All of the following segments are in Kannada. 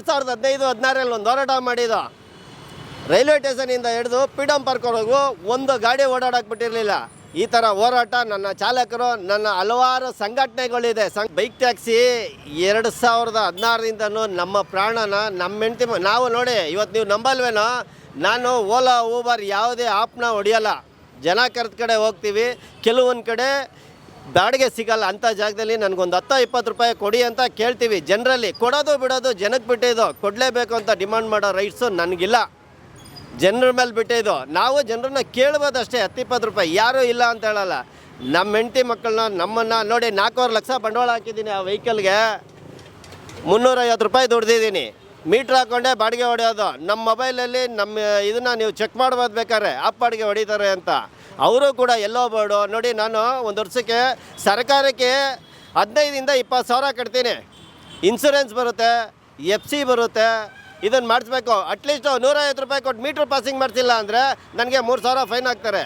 2015-16 ಒಂದು ಹೋರಾಟ ಮಾಡಿದ್ದು. ರೈಲ್ವೆ ಸ್ಟೇಷನಿಂದ ಹಿಡಿದು ಫ್ರೀಡಮ್ ಪಾರ್ಕ್ವರೆಗೂ ಒಂದು ಗಾಡಿ ಓಡಾಡಕ್ಕೆ ಬಿಟ್ಟಿರಲಿಲ್ಲ. ಈ ಥರ ಹೋರಾಟ ನನ್ನ ಚಾಲಕರು, ನನ್ನ ಹಲವಾರು ಸಂಘಟನೆಗಳಿದೆ. ಬೈಕ್ ಟ್ಯಾಕ್ಸಿ 2016ರಿಂದನೂ ನಮ್ಮ ಪ್ರಾಣನ ನಮ್ಮ ಹೆಂಡತಿ ನಾವು ನೋಡಿ, ಇವತ್ತು ನೀವು ನಂಬಲ್ವೇನೋ, ನಾನು ಓಲಾ ಊಬರ್ ಯಾವುದೇ ಆ್ಯಪ್ನ ಹೊಡೆಯಲ್ಲ. ಜನ ಕರೆದ ಕಡೆ ಹೋಗ್ತೀವಿ, ಕೆಲವೊಂದು ಕಡೆ ಬಾಡಿಗೆ ಸಿಗಲ್ಲ. ಅಂಥ ಜಾಗದಲ್ಲಿ ನನಗೊಂದು 10-20 ರೂಪಾಯಿ ಕೊಡಿ ಅಂತ ಕೇಳ್ತೀವಿ. ಜನರಲ್ಲಿ ಕೊಡೋದು ಬಿಡೋದು ಜನಕ್ಕೆ ಬಿಟ್ಟಿದ್ದು. ಕೊಡಲೇಬೇಕು ಅಂತ ಡಿಮಾಂಡ್ ಮಾಡೋ ರೈಟ್ಸು ನನಗಿಲ್ಲ, ಜನರ ಮೇಲೆ ಬಿಟ್ಟಿದ್ದು. ನಾವು ಜನರನ್ನ ಕೇಳ್ಬೋದಷ್ಟೇ, 10-20 ರೂಪಾಯಿ, ಯಾರೂ ಇಲ್ಲ ಅಂತ ಹೇಳಲ್ಲ. ನಮ್ಮ ಹೆಂಡತಿ ಮಕ್ಕಳನ್ನ ನಮ್ಮನ್ನು ನೋಡಿ 4.5 ಲಕ್ಷ ಬಂಡವಾಳ ಹಾಕಿದ್ದೀನಿ. ಆ ವೆಹಿಕಲ್ಗೆ 350 ರೂಪಾಯಿ ದುಡ್ದಿದ್ದೀನಿ. ಮೀಟ್ರ್ ಹಾಕ್ಕೊಂಡೆ ಬಾಡಿಗೆ ಹೊಡೆಯೋದು. ನಮ್ಮ ಮೊಬೈಲಲ್ಲಿ ನಮ್ಮ ಇದನ್ನು ನೀವು ಚೆಕ್ ಮಾಡ್ಬೋದು ಬೇಕಾದ್ರೆ, ಆಪ್ ಬಾಡಿಗೆ ಹೊಡಿತಾರೆ ಅಂತ. ಅವರು ಕೂಡ ಎಲ್ಲೋ ಬೋರ್ಡು ನೋಡಿ. ನಾನು ಒಂದು ವರ್ಷಕ್ಕೆ ಸರ್ಕಾರಕ್ಕೆ 15-20 ಸಾವಿರ ಕಟ್ತೀನಿ. ಇನ್ಸೂರೆನ್ಸ್ ಬರುತ್ತೆ, FC ಬರುತ್ತೆ, ಇದನ್ನು ಮಾಡಿಸ್ಬೇಕು. ಅಟ್ಲೀಸ್ಟ್ 150 ರೂಪಾಯಿ ಕೊಟ್ಟು ಮೀಟ್ರ್ ಪಾಸಿಂಗ್ ಮಾಡಿಸಿಲ್ಲ ಅಂದರೆ ನನಗೆ 3,000 ಫೈನ್ ಹಾಕ್ತಾರೆ.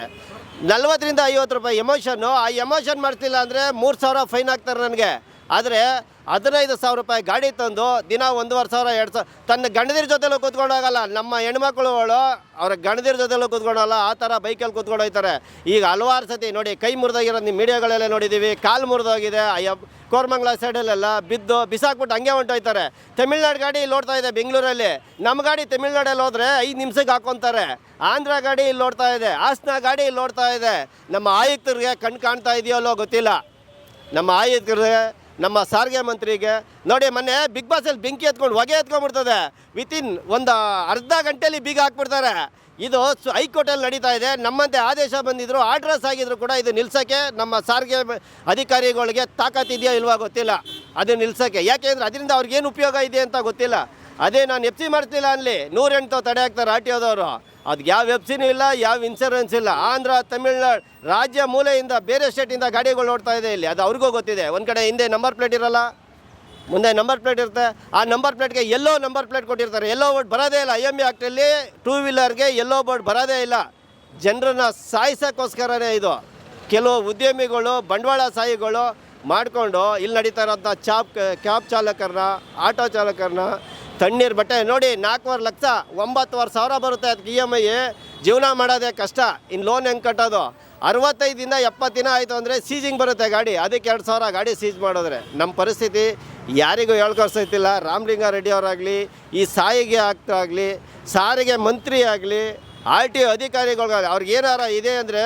40-50 ರೂಪಾಯಿ ಎಮೋಷನ್ನು, ಆ ಎಮೋಷನ್ ಮಾಡಿಸಿಲ್ಲ ಅಂದರೆ 3,000 ಫೈನ್ ಹಾಕ್ತಾರೆ ನನಗೆ. ಆದರೆ 15,000 ರೂಪಾಯಿ ಗಾಡಿ ತಂದು ದಿನ 1,500 2,000 ತನ್ನ ಗಂಡದಿರ ಜೊತೆಲೂ ಕೂತ್ಕೊಂಡೋಗಲ್ಲ. ನಮ್ಮ ಹೆಣ್ಮಕ್ಳುಗಳು ಅವ್ರ ಗಂಡದಿರ ಜೊತೆಲೂ ಕೂತ್ಕೊಂಡೋಗಲ್ಲ, ಆ ಥರ ಬೈಕಲ್ಲಿ ಕೂತ್ಕೊಂಡು ಹೋಗ್ತಾರೆ. ಈಗ ಹಲವಾರು ಸತಿ ನೋಡಿ ಕೈ ಮುರಿದೋಗಿರೋದು ನಿಮ್ಮ ಮೀಡಿಯಾಗಳೆಲ್ಲ ನೋಡಿದ್ದೀವಿ. ಕಾಲು ಮುರಿದೋಗಿದೆ, ಕೋರಮಂಗಲ ಸೈಡಲ್ಲೆಲ್ಲ ಬಿದ್ದು ಬಿಸಾಕ್ಬಿಟ್ಟು ಹಂಗೆ ಹೊಂಟೋಯ್ತಾರೆ. ತಮಿಳ್ನಾಡು ಗಾಡಿ ಇಲ್ಲಿ ಓಡ್ತಾ ಇದೆ ಬೆಂಗಳೂರಲ್ಲಿ. ನಮ್ಮ ಗಾಡಿ ತಮಿಳ್ನಾಡಲ್ಲಿ ಹೋದರೆ 5 ನಿಮಿಷಕ್ಕೆ ಹಾಕ್ಕೊತಾರೆ. ಆಂಧ್ರ ಗಾಡಿ ಇಲ್ಲಿ ಓಡ್ತಾ ಇದೆ, ಹಾಸನ ಗಾಡಿ ಇಲ್ಲಿ ಓಡ್ತಾ ಇದೆ. ನಮ್ಮ ಆಯುಕ್ತರಿಗೆ ಕಣ್ಣು ಕಾಣ್ತಾ ಇದೆಯಲ್ಲೋ ಗೊತ್ತಿಲ್ಲ. ನಮ್ಮ ಆಯುಕ್ತರಿಗೆ, ನಮ್ಮ ಸಾರಿಗೆ ಮಂತ್ರಿಗೆ ನೋಡಿ, ಮೊನ್ನೆ ಬಿಗ್ ಬಾಸಲ್ಲಿ ಬೆಂಕಿ ಎತ್ಕೊಂಡು ಹೊಗೆ ಎತ್ಕೊಂಡ್ಬಿಡ್ತದೆ. ವಿತಿನ್ ಒಂದು ಅರ್ಧ ಗಂಟೆಯಲ್ಲಿ ಬೀಗ ಹಾಕ್ಬಿಡ್ತಾರೆ. ಇದು ಹೈಕೋರ್ಟಲ್ಲಿ ನಡೀತಾ ಇದೆ. ನಮ್ಮಂತೆ ಆದೇಶ ಬಂದಿದ್ರು, ಆರ್ಡ್ರಸ್ ಆಗಿದ್ರು ಕೂಡ ಇದು ನಿಲ್ಸೋಕ್ಕೆ ನಮ್ಮ ಸಾರಿಗೆ ಅಧಿಕಾರಿಗಳಿಗೆ ತಾಕತ್ತಿದೆಯಾ ಇಲ್ವಾ ಗೊತ್ತಿಲ್ಲ, ಅದು ನಿಲ್ಸೋಕ್ಕೆ. ಯಾಕೆಂದರೆ ಅದರಿಂದ ಅವ್ರಿಗೇನು ಉಪಯೋಗ ಇದೆ ಅಂತ ಗೊತ್ತಿಲ್ಲ. ಅದೇ ನಾನು FC ಮಾಡ್ತಿಲ್ಲ ಅನ್ನಲಿ, 108 ತಡೆ ಹಾಕ್ತಾರೆ RTOದವರು. ಅದಕ್ಕೆ ಯಾವ FCನೂ ಇಲ್ಲ, ಯಾವ ಇನ್ಶೂರೆನ್ಸ್ ಇಲ್ಲ. ಆಂಧ್ರ, ತಮಿಳ್ನಾಡು ರಾಜ್ಯ ಮೂಲೆಯಿಂದ ಬೇರೆ ಸ್ಟೇಟಿಂದ ಗಾಡಿಗಳು ನೋಡ್ತಾ ಇದೆ ಇಲ್ಲಿ, ಅದು ಅವ್ರಿಗೂ ಗೊತ್ತಿದೆ. ಒಂದು ಕಡೆ ಹಿಂದೆ ನಂಬರ್ ಪ್ಲೇಟ್ ಇರೋಲ್ಲ, ಮುಂದೆ ನಂಬರ್ ಪ್ಲೇಟ್ ಇರುತ್ತೆ. ಆ ನಂಬರ್ ಪ್ಲೇಟ್ಗೆ ಎಲ್ಲೋ ನಂಬರ್ ಪ್ಲೇಟ್ ಕೊಟ್ಟಿರ್ತಾರೆ. ಎಲ್ಲೋ ಬೋರ್ಡ್ ಬರೋದೇ ಇಲ್ಲ. IME ಆ್ಯಕ್ಟಲ್ಲಿ 2 ವೀಲರ್ಗೆ ಎಲ್ಲೋ ಬೋರ್ಡ್ ಬರೋದೇ ಇಲ್ಲ. ಜನರನ್ನ ಸಾಯಿಸೋಕ್ಕೋಸ್ಕರನೇ ಇದು. ಕೆಲವು ಉದ್ಯಮಿಗಳು, ಬಂಡವಾಳಶಾಹಿಗಳು ಮಾಡಿಕೊಂಡು ಇಲ್ಲಿ ನಡೀತಾ ಇರೋಂಥ ಕ್ಯಾಬ್ ಚಾಲಕರನ್ನ, ಆಟೋ ಚಾಲಕರನ್ನ, ತಣ್ಣೀರು ಬಟ್ಟೆ ನೋಡಿ 4.5 ಲಕ್ಷ 9,500 ಬರುತ್ತೆ. ಅದಕ್ಕೆ EMI ಜೀವನ ಮಾಡೋದೇ ಕಷ್ಟ. ಇನ್ನು ಲೋನ್ ಹೆಂಗೆ ಕಟ್ಟೋದು? 65-70 ದಿನ ಆಯಿತು ಅಂದರೆ ಸೀಜಿಂಗ್ ಬರುತ್ತೆ ಗಾಡಿ. ಅದಕ್ಕೆ 2,000 ಗಾಡಿ ಸೀಜ್ ಮಾಡಿದ್ರೆ ನಮ್ಮ ಪರಿಸ್ಥಿತಿ ಯಾರಿಗೂ ಹೇಳ್ಕೊಳ್ಸೈತಿಲ್ಲ. ರಾಮಲಿಂಗಾರೆಡ್ಡಿ ಅವರಾಗಲಿ, ಈ ಸಾರಿಗೆ ಆಗ್ತಾಗಲಿ, ಸಾರಿಗೆ ಮಂತ್ರಿ ಆಗಲಿ, RTO ಅಧಿಕಾರಿಗಳು ಅವ್ರಿಗೇನಾರ ಇದೆ ಅಂದರೆ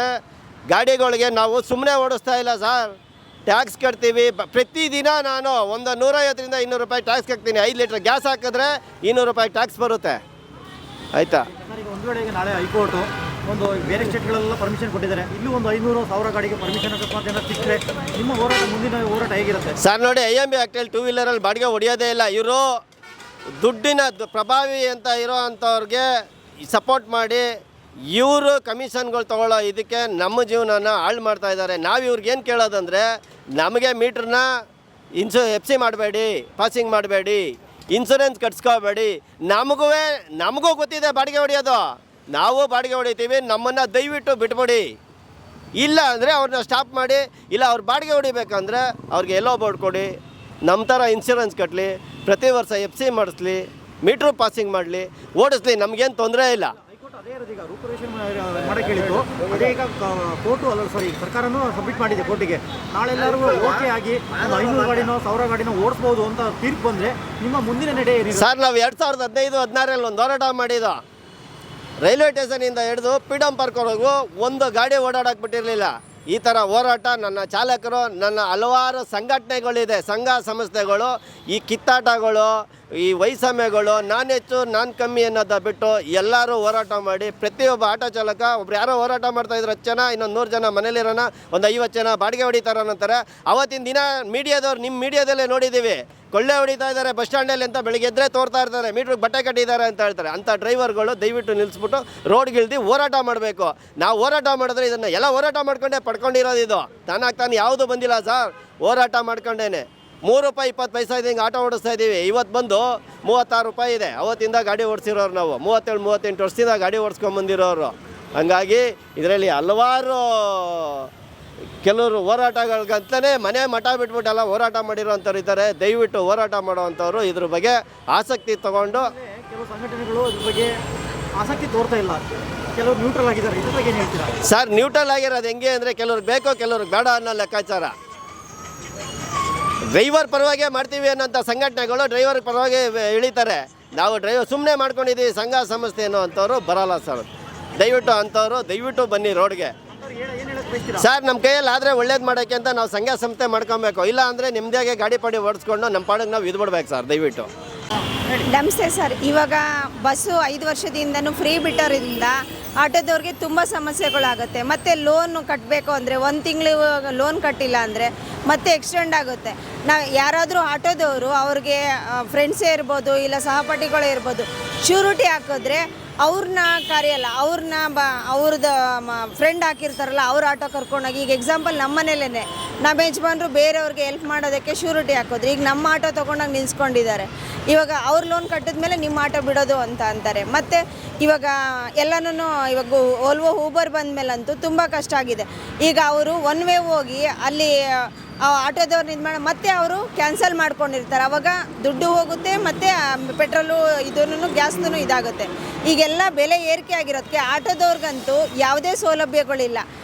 ಗಾಡಿಗಳಿಗೆ ನಾವು ಸುಮ್ಮನೆ ಓಡಿಸ್ತಾ ಇಲ್ಲ ಸರ್, ಟ್ಯಾಕ್ಸ್ ಕಟ್ತೀವಿ. ಪ್ರತಿದಿನ ನಾನು ಒಂದು 150-200 ರೂಪಾಯಿ ಟ್ಯಾಕ್ಸ್ ಕಟ್ತೀನಿ. 5 ಲೀಟ್ರ್ ಗ್ಯಾಸ್ ಹಾಕಿದ್ರೆ 200 ರೂಪಾಯಿ ಟ್ಯಾಕ್ಸ್ ಬರುತ್ತೆ. ಆಯಿತಾ? ಒಂದು ವೇಳೆ ಈಗ ನಾಳೆ ಹೈಕೋರ್ಟು ಒಂದು ಬೇರೆ ಸ್ಟೇಟ್ಗಳೆಲ್ಲ ಪರ್ಮಿಷನ್ ಕೊಟ್ಟಿದ್ದಾರೆ, ಇಲ್ಲೂ ಒಂದು 500,000 ಗಾಡಿಗೆ ಪರ್ಮಿಷನ್ ಅಕಸ್ಮಾತ್ ಏನಾದ್ರು ಸಿಕ್ಕರೆ ನಿಮ್ಮ ಹೋರಾಟ, ಮುಂದಿನ ಹೋರಾಟ ಹೇಗಿರುತ್ತೆ ಸರ್? ನೋಡಿ, IME ಆ್ಯಕ್ಟಲ್ಲಿ 2 ವೀಲರಲ್ಲಿ ಬಾಡಿಗೆ ಹೊಡೆಯೋದೇ ಇಲ್ಲ. ಇವರು ದುಡ್ಡಿನ ಪ್ರಭಾವಿ ಅಂತ ಇರೋ ಅಂಥವ್ರಿಗೆ ಸಪೋರ್ಟ್ ಮಾಡಿ ಇವರು ಕಮಿಷನ್ಗಳು ತೊಗೊಳ್ಳೋ ಇದಕ್ಕೆ ನಮ್ಮ ಜೀವನನ ಹಾಳು ಮಾಡ್ತಾ ಇದ್ದಾರೆ. ನಾವು ಇವ್ರಿಗೇನು ಕೇಳೋದಂದರೆ, ನಮಗೆ ಮೀಟ್ರನ್ನ FC ಮಾಡಬೇಡಿ, ಪಾಸಿಂಗ್ ಮಾಡಬೇಡಿ, ಇನ್ಸೂರೆನ್ಸ್ ಕಟ್ಸ್ಕೋಬೇಡಿ. ನಮಗೂ ಗೊತ್ತಿದೆ ಬಾಡಿಗೆ ಹೊಡೆಯೋದು, ನಾವು ಬಾಡಿಗೆ ಹೊಡಿತೀವಿ. ನಮ್ಮನ್ನು ದಯವಿಟ್ಟು ಬಿಟ್ಬಿಡಿ. ಇಲ್ಲ ಅಂದರೆ ಅವ್ರನ್ನ ಸ್ಟಾಪ್ ಮಾಡಿ. ಇಲ್ಲ ಅವ್ರು ಬಾಡಿಗೆ ಹೊಡಿಬೇಕಂದ್ರೆ ಅವ್ರಿಗೆ ಎಲ್ಲೋ ಬೋರ್ಡ್ ಕೊಡಿ, ನಮ್ಮ ಥರ ಇನ್ಶೂರೆನ್ಸ್ ಕಟ್ಟಲಿ, ಪ್ರತಿ ವರ್ಷ FC ಮಾಡಿಸ್ಲಿ, ಮೀಟ್ರ್ ಪಾಸಿಂಗ್ ಮಾಡಲಿ, ಓಡಿಸ್ಲಿ, ನಮಗೇನು ತೊಂದರೆ ಇಲ್ಲ. ಅದೇ ಈಗ ರೂಪುರೇಷೆ ಮಾಡೋಕ್ಕೆ ಹೇಳಿತ್ತು. ಅದೇ ಈಗ ಕೋರ್ಟು ಸರ್ಕಾರನೂ ಸಬ್ಮಿಟ್ ಮಾಡಿದೆ ಕೋರ್ಟಿಗೆ. ನಾಳೆ ಎಲ್ಲರೂ ಓಕೆ ಆಗಿ ಒಂದು 500 ಗಾಡಿನೋ 1000 ಗಾಡಿನೋ ಓಡಿಸ್ಬೋದು ಅಂತ ತೀರ್ಪು ಬಂದರೆ ನಿಮ್ಮ ಮುಂದಿನ ನಡೆ ಏನಿದೆ ಸರ್? ನಾವು 2015-16 ಒಂದು ಹೋರಾಟ ಮಾಡಿದ್ದು. ರೈಲ್ವೆ ಸ್ಟೇಷನಿಂದ ಹಿಡಿದು ಫ್ರೀಡಮ್ ಪಾರ್ಕ್ವರೆಗೂ ಒಂದು ಗಾಡಿ ಓಡಾಡಕ್ಕೆ ಬಿಟ್ಟಿರಲಿಲ್ಲ. ಈ ಥರ ಹೋರಾಟ ನನ್ನ ಚಾಲಕರು, ನನ್ನ ಹಲವಾರು ಸಂಘಟನೆಗಳಿದೆ, ಸಂಘ ಸಂಸ್ಥೆಗಳು, ಈ ಕಿತ್ತಾಟಗಳು, ಈ ವೈಷಮ್ಯಗಳು, ನಾನು ಹೆಚ್ಚು ನಾನು ಕಮ್ಮಿ ಅನ್ನೋದ ಬಿಟ್ಟು ಎಲ್ಲರೂ ಹೋರಾಟ ಮಾಡಿ, ಪ್ರತಿಯೊಬ್ಬ ಆಟೋ ಚಾಲಕ, ಒಬ್ರು ಯಾರೋ ಹೋರಾಟ ಮಾಡ್ತಾಯಿದ್ರು 10 ಜನ, ಇನ್ನೊಂದು 100 ಜನ ಮನೇಲಿರೋಣ, ಒಂದು 50 ಜನ ಬಾಡಿಗೆ ಹೊಡಿತಾರಂತಾರೆ. ಅವತ್ತಿನ ದಿನ ಮೀಡಿಯಾದವ್ರು, ನಿಮ್ಮ ಮೀಡಿಯಾದಲ್ಲೇ ನೋಡಿದ್ದೀವಿ, ಕೊಳ್ಳೆ ಹೊಡಿತಾ ಇದ್ದಾರೆ ಬಸ್ ಸ್ಟ್ಯಾಂಡಲ್ಲಿ ಅಂತ ಬೆಳಿಗ್ಗೆ ಎದ್ದರೆ ತೋರ್ತಾ ಇರ್ತಾರೆ, ಮೀಟ್ರಿಗೆ ಬಟ್ಟೆ ಕಟ್ಟಿದ್ದಾರೆ ಅಂತ ಹೇಳ್ತಾರೆ. ಅಂಥ ಡ್ರೈವರ್ಗಳು ದಯವಿಟ್ಟು ನಿಲ್ಲಿಸ್ಬಿಟ್ಟು ರೋಡ್ಗಿಳ್ದು ಹೋರಾಟ ಮಾಡಬೇಕು. ನಾವು ಹೋರಾಟ ಮಾಡಿದ್ರೆ ಇದನ್ನು ಎಲ್ಲ ಹೋರಾಟ ಮಾಡ್ಕೊಂಡೇ ಪಡ್ಕೊಂಡಿರೋದು. ಇದು ತಾನಾಗ್ತಾನೆ ಯಾವುದು ಬಂದಿಲ್ಲ ಸರ್, ಹೋರಾಟ ಮಾಡ್ಕೊಂಡೇನೆ. 3 ರೂಪಾಯಿ 20 ಪೈಸೆ ಇದೆ ಹಿಂಗೆ ಆಟೋ ಓಡಿಸ್ತಾ ಇದ್ದೀವಿ. ಇವತ್ತು ಬಂದು 36 ರೂಪಾಯಿ ಇದೆ. ಅವತ್ತಿಂದ ಗಾಡಿ ಓಡಿಸಿರೋರು ನಾವು 37-38 ವರ್ಷದಿಂದ ಗಾಡಿ ಓಡಿಸ್ಕೊಂಬಂದಿರೋರು. ಹಂಗಾಗಿ ಇದರಲ್ಲಿ ಹಲವಾರು ಕೆಲವರು ಹೋರಾಟಗಳಿಗಂತಲೇ ಮನೆ ಮಠ ಬಿಟ್ಬಿಟ್ಟೆಲ್ಲ ಹೋರಾಟ ಮಾಡಿರೋಂಥವ್ರು ಇದ್ದಾರೆ. ದಯವಿಟ್ಟು ಹೋರಾಟ ಮಾಡೋವಂಥವ್ರು ಇದ್ರ ಬಗ್ಗೆ ಆಸಕ್ತಿ ತಗೊಂಡು. ಕೆಲವು ಸಂಘಟನೆಗಳು ಇದ್ರ ಬಗ್ಗೆ ಆಸಕ್ತಿ ತೋರ್ತಾ ಇಲ್ಲ, ಕೆಲವರು ನ್ಯೂಟ್ರಲ್ ಆಗಿದ್ದಾರೆ. ಇದ್ರ ಬಗ್ಗೆ ಏನು ಹೇಳ್ತೀರಾ? ಸರ್, ನ್ಯೂಟ್ರಲ್ ಆಗಿರೋದು ಹೆಂಗೆ ಅಂದರೆ ಕೆಲವ್ರಿಗೆ ಬೇಕೋ ಕೆಲವ್ರಿಗೆ ಬೇಡ ಅನ್ನೋ ಲೆಕ್ಕಾಚಾರ. ಡ್ರೈವರ್ ಪರವಾಗೇ ಮಾಡ್ತೀವಿ ಅನ್ನೋಂಥ ಸಂಘಟನೆಗಳು ಡ್ರೈವರ್ ಪರವಾಗಿ ಇಳಿತಾರೆ. ನಾವು ಡ್ರೈವರ್ ಸುಮ್ಮನೆ ಮಾಡ್ಕೊಂಡಿದ್ದೀವಿ ಸಂಘ ಸಂಸ್ಥೆ ಅನ್ನೋ ಅಂಥವ್ರು ಬರಲ್ಲ ಸರ್. ದಯವಿಟ್ಟು ಬನ್ನಿ ರೋಡ್ಗೆ. ಏನು ಹೇಳಕ್ ಬಯಸ್ತೀರಾ? ಸರ್, ನಮ್ಮ ಕೈಯಲ್ಲಿ ಆದರೆ ಒಳ್ಳೇದು ಮಾಡೋಕ್ಕೆ ಅಂತ ನಾವು ಸಂಘ ಸಂಸ್ಥೆ ಮಾಡ್ಕೊಬೇಕು. ಇಲ್ಲ ಅಂದರೆ ನಿಮ್ಮದಾಗೆ ಗಾಡಿ ಪಾಡಿ ಓಡಿಸ್ಕೊಂಡು ನಮ್ಮ ಪಾಡಿಗೆ ನಾವು ಇದು ಬಿಡ್ಬೇಕು ಸರ್. ದಯವಿಟ್ಟು ನಮಸ್ತೆ ಸರ್. ಇವಾಗ ಬಸ್ಸು 5 ವರ್ಷದಿಂದನೂ ಫ್ರೀ ಬಿಟ್ಟೋದ್ರಿಂದ ಆಟೋದವ್ರಿಗೆ ತುಂಬ ಸಮಸ್ಯೆಗಳಾಗುತ್ತೆ. ಮತ್ತು ಲೋನ್ ಕಟ್ಟಬೇಕು ಅಂದರೆ 1 ತಿಂಗಳು ಲೋನ್ ಕಟ್ಟಿಲ್ಲ ಅಂದರೆ ಮತ್ತೆ ಎಕ್ಸ್ಟೆಂಡ್ ಆಗುತ್ತೆ. ನಾವು ಯಾರಾದರೂ ಆಟೋದವರು ಅವ್ರಿಗೆ ಫ್ರೆಂಡ್ಸೇ ಇರ್ಬೋದು, ಇಲ್ಲ ಸಹಪಾಠಿಗಳೇ ಇರ್ಬೋದು, ಶ್ಯೂರಿಟಿ ಹಾಕಿದ್ರೆ ಅವ್ರನ್ನ ಕರೆಯಲ್ಲ. ಅವ್ರದ್ದು ಫ್ರೆಂಡ್ ಹಾಕಿರ್ತಾರಲ್ಲ, ಅವ್ರ ಆಟೋ ಕರ್ಕೊಂಡೋಗಿ, ಈಗ ಎಕ್ಸಾಂಪಲ್ ನಮ್ಮ ಮನೇಲೇ ನಮ್ಮ ಯಜಮಾನ್ರು ಬೇರೆಯವ್ರಿಗೆ ಹೆಲ್ಪ್ ಮಾಡೋದಕ್ಕೆ ಶ್ಯೂರಿಟಿ ಹಾಕೋದ್ರು. ಈಗ ನಮ್ಮ ಆಟೋ ತೊಗೊಂಡಾಗ ನಿಲ್ಸ್ಕೊಂಡಿದ್ದಾರೆ. ಇವಾಗ ಅವ್ರು ಲೋನ್ ಕಟ್ಟಿದ್ಮೇಲೆ ನಿಮ್ಮ ಆಟೋ ಬಿಡೋದು ಅಂತ ಅಂತಾರೆ. ಮತ್ತು ಇವಾಗ ಎಲ್ಲನೂ ಇವಾಗ ಓಲ್ವೋ ಊಬರ್ ಬಂದಮೇಲಂತೂ ತುಂಬ ಕಷ್ಟ ಆಗಿದೆ. ಈಗ ಅವರು ಒನ್ ವೇ ಹೋಗಿ ಅಲ್ಲಿ ಆಟೋದವ್ರನ್ನ ಇದು ಮಾಡಿ ಮತ್ತೆ ಅವರು ಕ್ಯಾನ್ಸಲ್ ಮಾಡ್ಕೊಂಡಿರ್ತಾರೆ. ಆವಾಗ ದುಡ್ಡು ಹೋಗುತ್ತೆ, ಮತ್ತು ಪೆಟ್ರೋಲು ಇದೂ ಗ್ಯಾಸ್ನೂ ಇದಾಗುತ್ತೆ. ಈಗೆಲ್ಲ ಬೆಲೆ ಏರಿಕೆ ಆಗಿರೋದಕ್ಕೆ ಆಟೋದವ್ರಿಗಂತೂ ಯಾವುದೇ ಸೌಲಭ್ಯಗಳಿಲ್ಲ.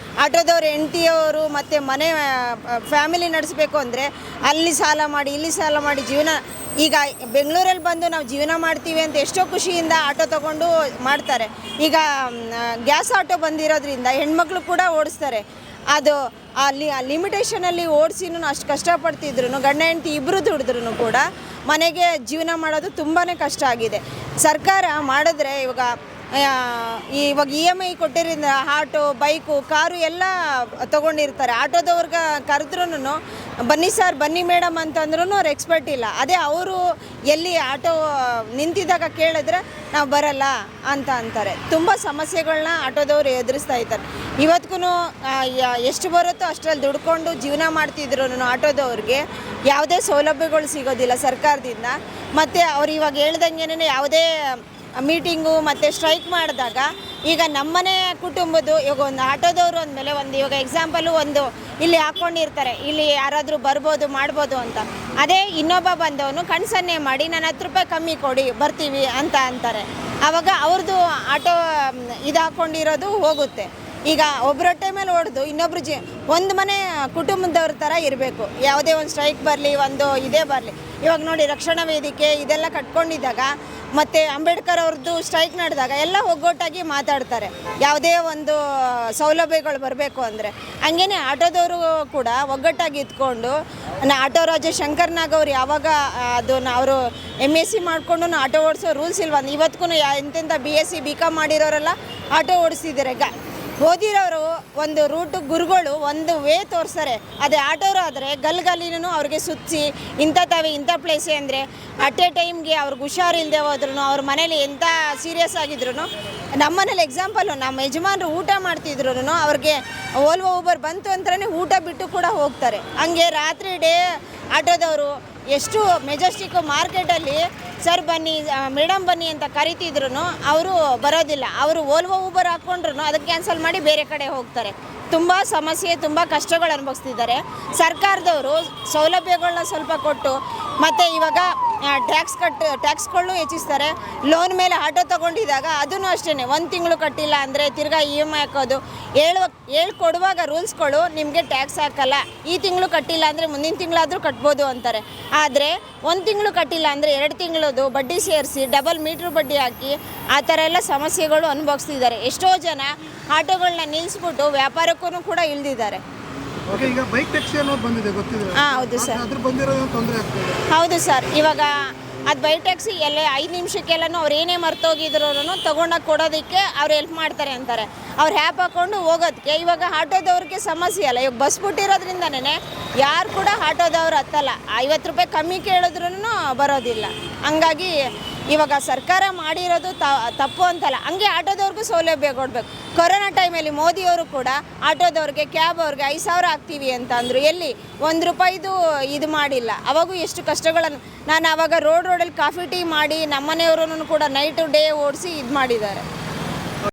ಆಟೋದವ್ರು ಹೆಂಡತಿಯವರು ಮತ್ತು ಮನೆ ಫ್ಯಾಮಿಲಿ ನಡೆಸಬೇಕು ಅಂದರೆ ಅಲ್ಲಿ ಸಾಲ ಮಾಡಿ ಇಲ್ಲಿ ಸಾಲ ಮಾಡಿ ಜೀವನ. ಈಗ ಬೆಂಗಳೂರಲ್ಲಿ ಬಂದು ನಾವು ಜೀವನ ಮಾಡ್ತೀವಿ ಅಂತ ಎಷ್ಟೋ ಖುಷಿಯಿಂದ ಆಟೋ ತೊಗೊಂಡು ಮಾಡ್ತಾರೆ. ಈಗ ಗ್ಯಾಸ್ ಆಟೋ ಬಂದಿರೋದ್ರಿಂದ ಹೆಣ್ಮಕ್ಳು ಕೂಡ ಓಡಿಸ್ತಾರೆ. ಅದು ಅಲ್ಲಿ ಲಿಮಿಟೇಷನಲ್ಲಿ ಓಡಿಸಿನೂ ಅಷ್ಟು ಕಷ್ಟಪಡ್ತಿದ್ರು, ಗಂಡ ಹೆಂಡತಿ ಇಬ್ಬರು ದುಡಿದ್ರೂ ಕೂಡ ಮನೆಗೆ ಜೀವನ ಮಾಡೋದು ತುಂಬಾ ಕಷ್ಟ ಆಗಿದೆ. ಸರ್ಕಾರ ಮಾಡಿದ್ರೆ ಇವಾಗ EMI ಕೊಟ್ಟಿರೋದ್ರಿಂದ ಆಟೋ, ಬೈಕು, ಕಾರು ಎಲ್ಲ ತೊಗೊಂಡಿರ್ತಾರೆ. ಆಟೋದವ್ರಿಗೆ ಕರೆದ್ರೂ ಬನ್ನಿ ಸರ್, ಬನ್ನಿ ಮೇಡಮ್ ಅಂತಂದ್ರೂ ಅವ್ರು ಎಕ್ಸ್ಪರ್ಟ್ ಇಲ್ಲ. ಅದೇ ಅವರು ಎಲ್ಲಿ ಆಟೋ ನಿಂತಿದ್ದಾಗ ಕೇಳಿದ್ರೆ ನಾವು ಬರಲ್ಲ ಅಂತ ಅಂತಾರೆ. ತುಂಬ ಸಮಸ್ಯೆಗಳನ್ನ ಆಟೋದವರು ಎದುರಿಸ್ತಾ ಇದ್ದಾರೆ. ಇವತ್ತಿಗೂ ಎಷ್ಟು ಬರುತ್ತೋ ಅಷ್ಟರಲ್ಲಿ ದುಡ್ಕೊಂಡು ಜೀವನ ಮಾಡ್ತಿದ್ರು ಆಟೋದವ್ರಿಗೆ ಯಾವುದೇ ಸೌಲಭ್ಯಗಳು ಸಿಗೋದಿಲ್ಲ ಸರ್ಕಾರದಿಂದ. ಮತ್ತು ಅವ್ರು ಇವಾಗ ಹೇಳ್ದಂಗೆ ಯಾವುದೇ ಮೀಟಿಂಗು ಮತ್ತು ಸ್ಟ್ರೈಕ್ ಮಾಡಿದಾಗ ಈಗ ನಮ್ಮನೆ ಕುಟುಂಬದ್ದು ಇವಾಗ ಒಂದು ಆಟೋದವರು ಅಂದಮೇಲೆ ಇವಾಗ ಎಕ್ಸಾಂಪಲು ಇಲ್ಲಿ ಹಾಕ್ಕೊಂಡಿರ್ತಾರೆ, ಇಲ್ಲಿ ಯಾರಾದರೂ ಬರ್ಬೋದು ಮಾಡ್ಬೋದು ಅಂತ. ಅದೇ ಇನ್ನೊಬ್ಬ ಬಂದವನು ಕಣ್ಸನ್ನೆ ಮಾಡಿ ನಾನು 10 ರೂಪಾಯಿ ಕಮ್ಮಿ ಕೊಡಿ ಬರ್ತೀವಿ ಅಂತ ಅಂತಾರೆ. ಆವಾಗ ಅವ್ರದ್ದು ಆಟೋ ಇದು ಹಾಕ್ಕೊಂಡಿರೋದು ಹೋಗುತ್ತೆ. ಈಗ ಒಬ್ಬರ ಟೈಮಲ್ಲಿ ಹೊಡೆದು ಇನ್ನೊಬ್ರು ಒಂದು ಮನೆ ಕುಟುಂಬದವ್ರ ಥರ ಇರಬೇಕು. ಯಾವುದೇ ಒಂದು ಸ್ಟ್ರೈಕ್ ಬರಲಿ, ಇದೇ ಬರಲಿ. ಇವಾಗ ನೋಡಿ, ರಕ್ಷಣಾ ವೇದಿಕೆ ಇದೆಲ್ಲ ಕಟ್ಕೊಂಡಿದ್ದಾಗ ಮತ್ತು ಅಂಬೇಡ್ಕರ್ ಅವ್ರದ್ದು ಸ್ಟ್ರೈಕ್ ನಡೆದಾಗ ಎಲ್ಲ ಒಗ್ಗಟ್ಟಾಗಿ ಮಾತಾಡ್ತಾರೆ, ಯಾವುದೇ ಒಂದು ಸೌಲಭ್ಯಗಳು ಬರಬೇಕು ಅಂದರೆ. ಹಂಗೇ ಆಟೋದವರು ಕೂಡ ಒಗ್ಗಟ್ಟಾಗಿ ಇದ್ಕೊಂಡು ಆಟೋ ರಾಜ ಶಂಕರ್ನಾಗ್ ಅವ್ರು ಯಾವಾಗ ಅದನ್ನು ಅವರು MSc ಮಾಡಿಕೊಂಡು ಆಟೋ ಓಡಿಸೋ ರೂಲ್ಸ್ ಇಲ್ವ. ಇವತ್ತಿಗೂ ಎಂತೆಂಥ BSc BCom ಮಾಡಿರೋರೆಲ್ಲ ಆಟೋ ಓಡಿಸ್ತಿದ್ದಾರೆ. ಓದಿರೋರು ಒಂದು ರೂಟು ಗುರುಗಳು ಒಂದು ವೇ ತೋರಿಸ್ತಾರೆ. ಅದೇ ಆಟೋರು ಆದರೆ ಗಲ್ಲಿನೂ ಅವ್ರಿಗೆ ಸುತ್ತಿಸಿ ಇಂಥ ಪ್ಲೇಸೇ ಅಂದರೆ ಅಟ್ ಎ ಟೈಮ್ಗೆ ಅವ್ರಿಗೆ ಹುಷಾರಿಲ್ಲದೆ ಹೋದ್ರೂ, ಅವ್ರ ಮನೇಲಿ ಎಂಥ ಸೀರಿಯಸ್ ಆಗಿದ್ರು, ನಮ್ಮನೇಲಿ ಎಕ್ಸಾಂಪಲು ನಮ್ಮ ಯಜಮಾನರು ಊಟ ಮಾಡ್ತಿದ್ರು ಅವ್ರಿಗೆ ಓಲ್ವೋ ಊಬರ್ ಬಂತು ಅಂತಲೇ ಊಟ ಬಿಟ್ಟು ಕೂಡ ಹೋಗ್ತಾರೆ. ಹಂಗೆ ರಾತ್ರಿ ಡೇ ಆಟೋದವರು ಎಷ್ಟು ಮೆಜೆಸ್ಟಿಕ್ ಮಾರ್ಕೆಟಲ್ಲಿ ಸರ್ ಬನ್ನಿ, ಮೇಡಮ್ ಬನ್ನಿ ಅಂತ ಕರಿತಿದ್ರು ಅವರು ಬರೋದಿಲ್ಲ. ಅವರು ಓಲ್ವೋ ಊಬರ್ ಹಾಕ್ಕೊಂಡ್ರು ಅದಕ್ಕೆ ಕ್ಯಾನ್ಸಲ್ ಮಾಡಿ ಬೇರೆ ಕಡೆ ಹೋಗ್ತಾರೆ. ತುಂಬ ಸಮಸ್ಯೆ, ತುಂಬ ಕಷ್ಟಗಳು ಅನುಭವಿಸ್ತಿದ್ದಾರೆ. ಸರ್ಕಾರದವರು ಸೌಲಭ್ಯಗಳನ್ನ ಸ್ವಲ್ಪ ಕೊಟ್ಟು, ಮತ್ತು ಇವಾಗ ಟ್ಯಾಕ್ಸ್ಗಳನ್ನು ಹೆಚ್ಚಿಸ್ತಾರೆ. ಲೋನ್ ಮೇಲೆ ಆಟೋ ತೊಗೊಂಡಿದ್ದಾಗ ಅದೂ ಅಷ್ಟೇ 1 ತಿಂಗಳು ಕಟ್ಟಿಲ್ಲ ಅಂದರೆ ತಿರ್ಗಾ EMI ಹಾಕೋದು. ಕೊಡುವಾಗ ರೂಲ್ಸ್ಗಳು ನಿಮಗೆ ಟ್ಯಾಕ್ಸ್ ಹಾಕಲ್ಲ, ಈ ತಿಂಗಳು ಕಟ್ಟಿಲ್ಲ ಅಂದರೆ ಮುಂದಿನ ತಿಂಗಳಾದರೂ ಕಟ್ಬೋದು ಅಂತಾರೆ. ಆದರೆ 1 ತಿಂಗಳು ಕಟ್ಟಿಲ್ಲ ಅಂದರೆ 2 ತಿಂಗಳದು ಬಡ್ಡಿ ಸೇರಿಸಿ ಡಬಲ್ ಮೀಟ್ರ್ ಬಡ್ಡಿ ಹಾಕಿ ಆ ಥರ ಎಲ್ಲ ಸಮಸ್ಯೆಗಳು ಅನುಭವಿಸ್ತಿದ್ದಾರೆ. ಎಷ್ಟೋ ಜನ ಆಟೋಗಳನ್ನ ನಿಲ್ಲಿಸ್ಬಿಟ್ಟು ವ್ಯಾಪಾರಕ್ಕೂ ಕೂಡ ಇಳಿದಿದ್ದಾರೆ. ಓಕೆ, ಈಗ ಬೈಕ್ ಟ್ಯಾಕ್ಸಿ ಅನ್ನೋದು ಬಂದಿದೆ, ಗೊತ್ತಿದೆ? ಹೌದು ಸರ್. ಅದ್ರ ಬಂದಿರೋದು ತೊಂದರೆ ಆಗ್ತದೆ. ಹೌದು ಸರ್. ಇವಾಗ ಅದು ಬೈಕ್ ಟ್ಯಾಕ್ಸಿ ಎಲ್ಲ 5 ನಿಮಿಷಕ್ಕೆಲ್ಲನೂ ಅವ್ರು ಏನೇ ಮರ್ತೋಗಿದ್ರು ತೊಗೊಂಡೋಗಿ ಕೊಡೋದಕ್ಕೆ ಅವ್ರು ಹೆಲ್ಪ್ ಮಾಡ್ತಾರೆ ಅಂತಾರೆ. ಅವ್ರು ಹ್ಯಾಪ್ ಹಾಕ್ಕೊಂಡು ಹೋಗೋದಕ್ಕೆ ಇವಾಗ ಆಟೋದವ್ರಿಗೆ ಸಮಸ್ಯೆ ಅಲ್ಲ. ಇವಾಗ ಬಸ್ ಬಿಟ್ಟಿರೋದ್ರಿಂದನೇ ಯಾರು ಕೂಡ ಆಟೋದವ್ರು ಹತ್ತಲ್ಲ. 50 ರೂಪಾಯಿ ಕಮ್ಮಿ ಕೇಳಿದ್ರೂ ಬರೋದಿಲ್ಲ. ಹಂಗಾಗಿ ಇವಾಗ ಸರ್ಕಾರ ಮಾಡಿರೋದು ತಪ್ಪು ಅಂತಲ್ಲ, ಹಂಗೆ ಆಟೋದವ್ರಿಗೂ ಸೌಲಭ್ಯ ಕೊಡಬೇಕು. ಕೊರೋನಾ ಟೈಮಲ್ಲಿ ಮೋದಿಯವರು ಕೂಡ ಆಟೋದವ್ರಿಗೆ, ಕ್ಯಾಬ್ ಅವ್ರಿಗೆ 5,000 ಹಾಕ್ತೀವಿ ಅಂತ ಅಂದರು. ಎಲ್ಲಿ 1 ರೂಪಾಯಿದು ಇದು ಮಾಡಿಲ್ಲ. ಅವಾಗೂ ಎಷ್ಟು ಕಷ್ಟಗಳನ್ನು ನಾನು ಆವಾಗ ರೋಡಲ್ಲಿ ಕಾಫಿ ಟೀ ಮಾಡಿ ನಮ್ಮನೆಯವರು ಕೂಡ ನೈಟು ಡೇ ಓಡಿಸಿ ಇದು ಮಾಡಿದ್ದಾರೆ.